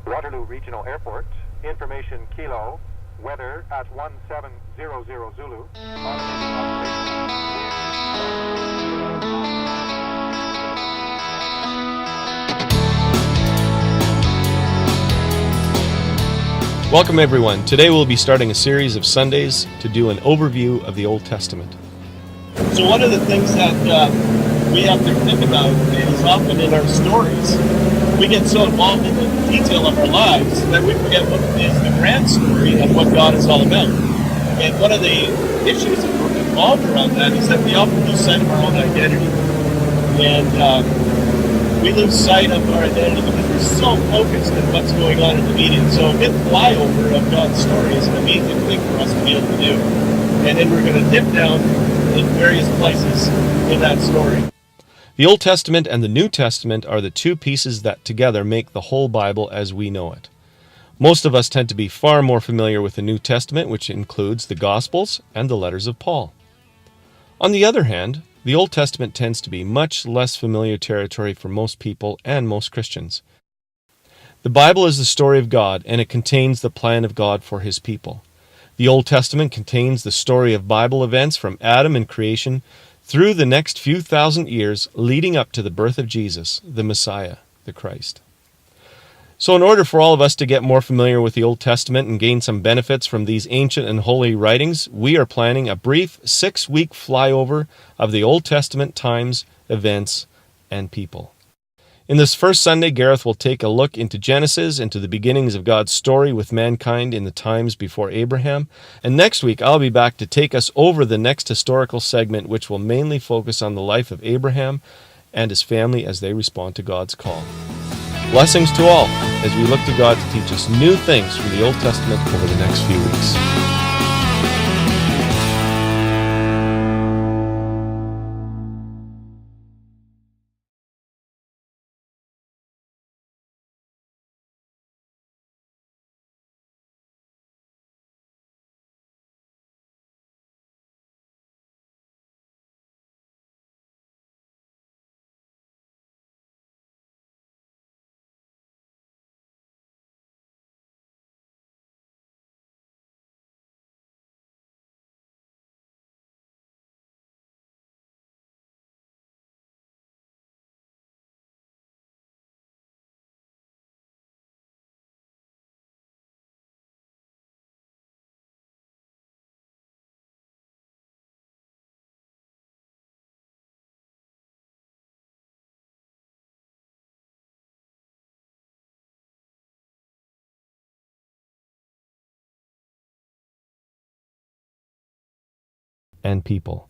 Waterloo Regional Airport, information Kilo, weather at 1700 Zulu. Welcome everyone. Today we'll be starting a series of Sundays to do an overview of the Old Testament. So one of the things that we have to think about is often in our stories, we get so involved in the detail of our lives that we forget what is the grand story of what God is all about. And one of the issues that we're involved around that is that we often lose sight of our own identity. And we lose sight of our identity because we're so focused on what's going on in the media. So a good flyover of God's story is an amazing thing for us to be able to do. And then we're going to dip down in various places in that story. The Old Testament and the New Testament are the two pieces that together make the whole Bible as we know it. Most of us tend to be far more familiar with the New Testament, which includes the Gospels and the letters of Paul. On the other hand, the Old Testament tends to be much less familiar territory for most people and most Christians. The Bible is the story of God, and it contains the plan of God for His people. The Old Testament contains the story of Bible events from Adam and creation through the next few thousand years leading up to the birth of Jesus, the Messiah, the Christ. So in order for all of us to get more familiar with the Old Testament and gain some benefits from these ancient and holy writings, we are planning a brief 6-week flyover of the Old Testament times, events, and people. In this first Sunday, Gareth will take a look into Genesis, into the beginnings of God's story with mankind in the times before Abraham. And next week, I'll be back to take us over the next historical segment, which will mainly focus on the life of Abraham and his family as they respond to God's call. Blessings to all as we look to God to teach us new things from the Old Testament over the next few weeks. And people.